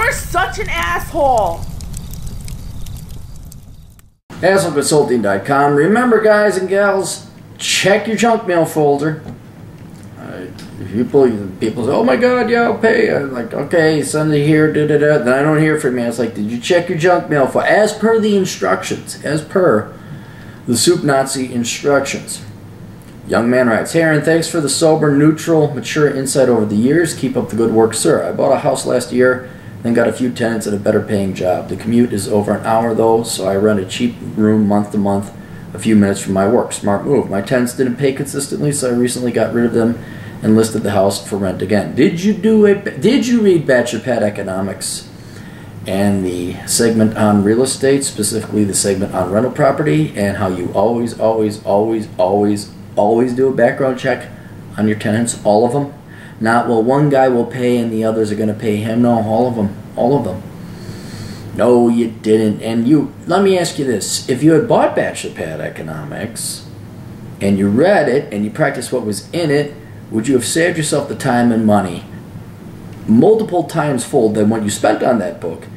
You're such an asshole. HassleConsulting.com. Remember, guys and gals, check your junk mail folder. People say, oh my God, yeah, I'll pay. I'm like, okay, send it here, da-da-da. Then I don't hear from you. It's like, did you check your junk mail folder? As per the instructions, as per the Soup Nazi instructions. Young man writes, hey Aaron, thanks for the sober, neutral, mature insight over the years. Keep up the good work, sir. I bought a house last year, then got a few tenants at a better paying job. The commute is over an hour though, so I rent a cheap room month to month, a few minutes from my work. Smart move. My tenants didn't pay consistently, so I recently got rid of them and listed the house for rent again. Did you read Bachelor Pad Economics and the segment on real estate, specifically the segment on rental property, and how you always do a background check on your tenants, all of them? Not, well, one guy will pay and the others are going to pay him. No, all of them. No, you didn't. And let me ask you this. If you had bought Bachelor Pad Economics and you read it and you practiced what was in it, would you have saved yourself the time and money multiple times fold than what you spent on that book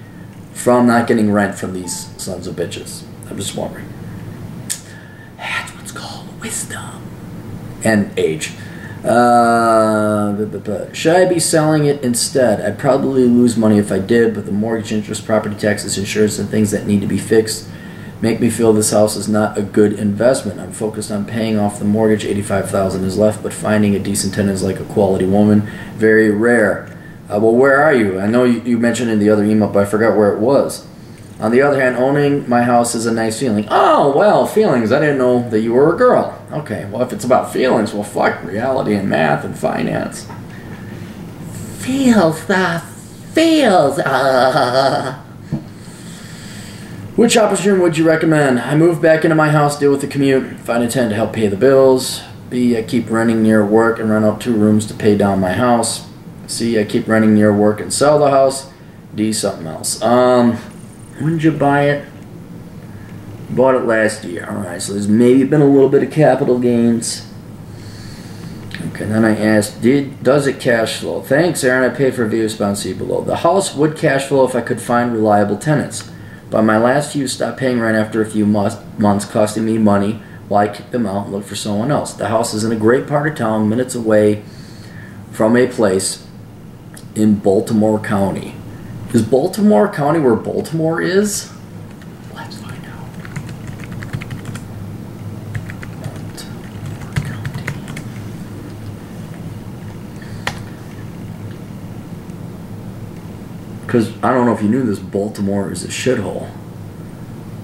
from not getting rent from these sons of bitches? I'm just wondering. That's what's called wisdom. And age. Should I be selling it instead? I'd probably lose money if I did, but the mortgage, interest, property taxes, insurance, and things that need to be fixed make me feel this house is not a good investment. I'm focused on paying off the mortgage. $85,000 is left, but finding a decent tenant is like a quality woman. Very rare. Well, where are you? I know you mentioned in the other email, but I forgot where it was. On the other hand, owning my house is a nice feeling. Oh, well, feelings. I didn't know that you were a girl. Okay, well, if it's about feelings, well, fuck reality and math and finance. Feels. Which option would you recommend? I move back into my house, deal with the commute, find a tenant to help pay the bills. B, I keep renting near work and rent out 2 rooms to pay down my house. C, I keep renting near work and sell the house. D, something else. When did you buy it? Bought it last year. Alright, so there's maybe been a little bit of capital gains. Okay, then I asked, does it cash flow? Thanks, Aaron. I paid for a video response below. The house would cash flow if I could find reliable tenants. But my last few stopped paying rent after a few months, costing me money while I kicked them out and looked for someone else. The house is in a great part of town, minutes away from a place in Baltimore County. Is Baltimore County where Baltimore is? Let's find out. Baltimore County. Because I don't know if you knew this, Baltimore is a shithole.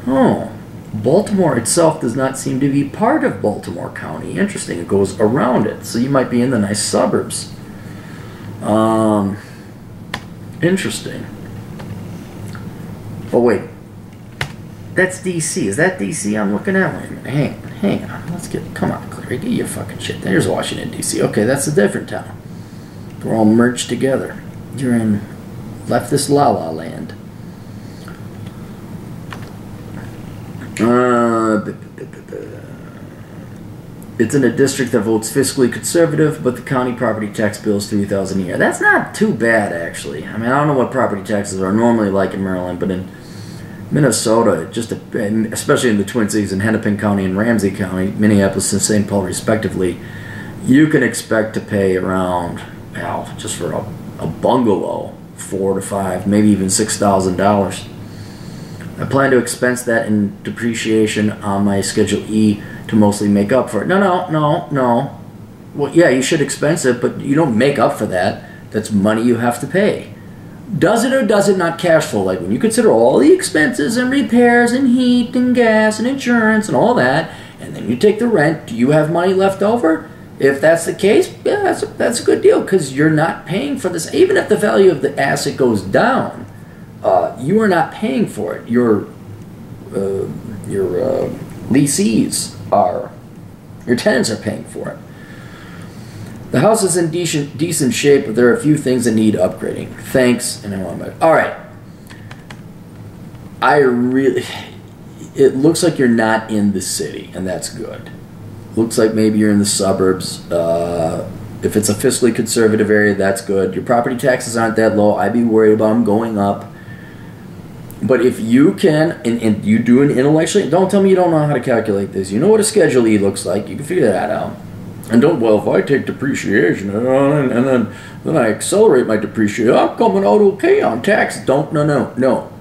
Oh, Baltimore itself does not seem to be part of Baltimore County. Interesting. It goes around it, so you might be in the nice suburbs. Interesting. Oh wait, that's DC. Is that DC I'm looking at? Wait a minute. Hang on. Let's come on, Clary, get your fucking shit. There's Washington DC. Okay, that's a different town. We're all merged together. You're in leftist La La Land. It's in a district that votes fiscally conservative, but the county property tax bill is $3,000 a year. That's not too bad, actually. I mean, I don't know what property taxes are normally like in Maryland, but in Minnesota, especially in the Twin Cities, in Hennepin County and Ramsey County, Minneapolis and St. Paul, respectively, you can expect to pay around, well, just for a bungalow, $4,000 to $5,000, maybe even $6,000. I plan to expense that in depreciation on my Schedule E to mostly make up for it. No. Well, yeah, you should expense it, but you don't make up for that. That's money you have to pay. Does it or does it not cash flow? Like when you consider all the expenses and repairs and heat and gas and insurance and all that, and then you take the rent, do you have money left over? If that's the case, yeah, that's a good deal because you're not paying for this. Even if the value of the asset goes down, you are not paying for it. Your lessees are, your tenants are paying for it. The house is in decent shape, but there are a few things that need upgrading. Thanks, and I want to. All right. It looks like you're not in the city, and that's good. Looks like maybe you're in the suburbs. If it's a fiscally conservative area, that's good. Your property taxes aren't that low. I'd be worried about them going up. But if you can, and you do an intellectually, don't tell me you don't know how to calculate this. You know what a Schedule E looks like. You can figure that out. And don't, well, if I take depreciation and then I accelerate my depreciation, I'm coming out okay on tax. No.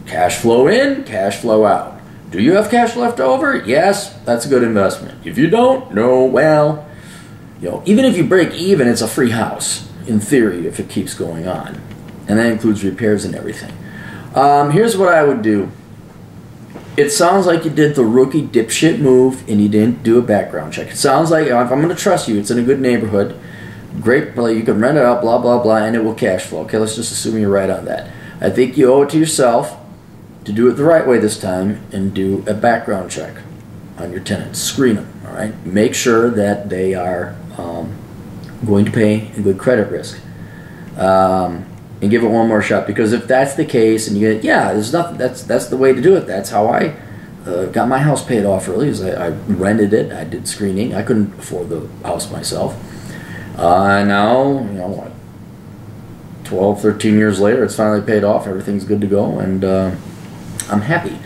Cash flow in, cash flow out. Do you have cash left over? Yes, that's a good investment. If you don't, no, well, even if you break even, it's a free house, in theory, if it keeps going on. And that includes repairs and everything. Here's what I would do. It sounds like you did the rookie dipshit move and you didn't do a background check. It sounds like, if I'm going to trust you, it's in a good neighborhood. Great, you can rent it out, blah, blah, blah, and it will cash flow. Okay, let's just assume you're right on that. I think you owe it to yourself to do it the right way this time and do a background check on your tenants. Screen them, all right? Make sure that they are going to pay a good credit risk. And give it one more shot, because if that's the case and you get, there's nothing, that's the way to do it. That's how I got my house paid off early, is I rented it, I did screening. I couldn't afford the house myself. Now, 12, 13 years later, it's finally paid off. Everything's good to go, and I'm happy.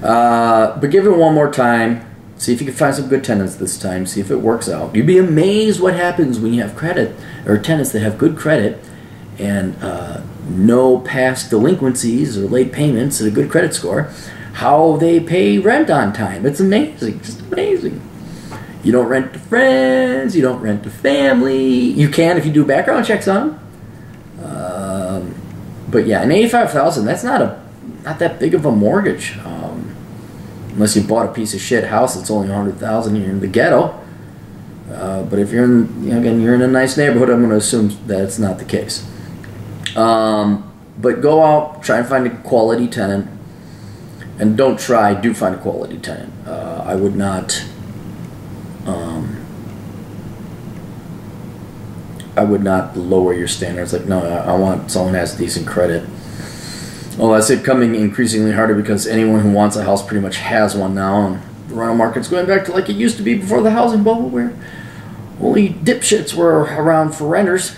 But give it one more time. See if you can find some good tenants this time. See if it works out. You'd be amazed what happens when you have credit, or tenants that have good credit and no past delinquencies or late payments and a good credit score, how they pay rent on time. It's amazing, just amazing. You don't rent to friends, you don't rent to family. You can if you do background checks on them. But yeah, an $85,000, that's not that big of a mortgage, unless you bought a piece of shit house that's only $100,000. You're in the ghetto. But if you're in, again, you're in a nice neighborhood, I'm going to assume that it's not the case. But go out, try and find a quality tenant, and do find a quality tenant. I would not lower your standards. Like, no, I want someone who has decent credit. Well, that's it coming increasingly harder, because anyone who wants a house pretty much has one now, and the rental market's going back to like it used to be before the housing bubble, where only dipshits were around for renters.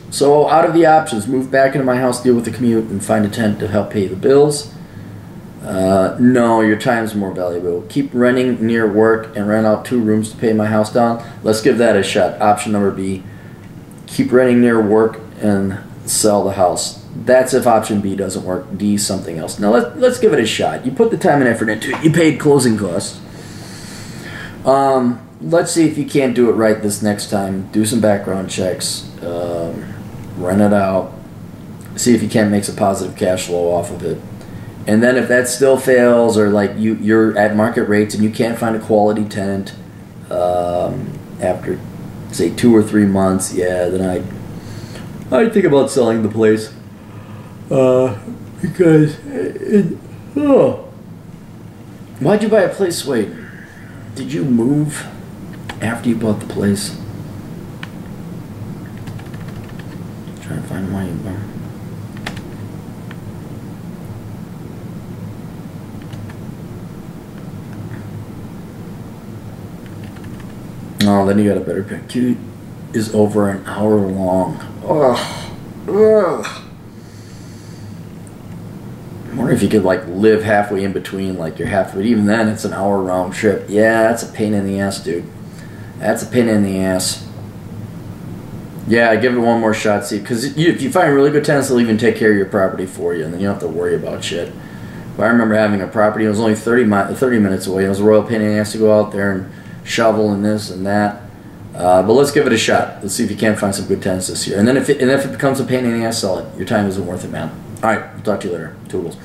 So out of the options, move back into my house, deal with the commute, and find a tenant to help pay the bills. No, your time's more valuable. Keep renting near work and rent out 2 rooms to pay my house down. Let's give that a shot. Option number B, keep renting near work and sell the house. That's if option B doesn't work. D, something else. Now let's give it a shot. You put the time and effort into it. You paid closing costs. Let's see if you can't do it right this next time. Do some background checks. Rent it out. See if you can't make some positive cash flow off of it. And then if that still fails, or like you're at market rates and you can't find a quality tenant after, say, 2 or 3 months, then I'd think about selling the place. Because why'd you buy a place, Wade? Did you move after you bought the place? Trying to find why you bought. Oh, then you got a better pick. Q is over an hour long. Ugh. I wonder if you could like live halfway in between, like you're halfway. Even then, it's an hour round trip. Yeah, that's a pain in the ass, dude. That's a pain in the ass. Yeah, give it one more shot, see, because if you find really good tenants, they'll even take care of your property for you, and then you don't have to worry about shit. But I remember having a property, it was only 30 minutes away. It was a royal pain in the ass to go out there and shovel and this and that. But let's give it a shot. Let's see if you can't find some good tenants this year. And then if it becomes a pain in the ass, sell it. Your time isn't worth it, man. All right, we'll talk to you later. Toodles.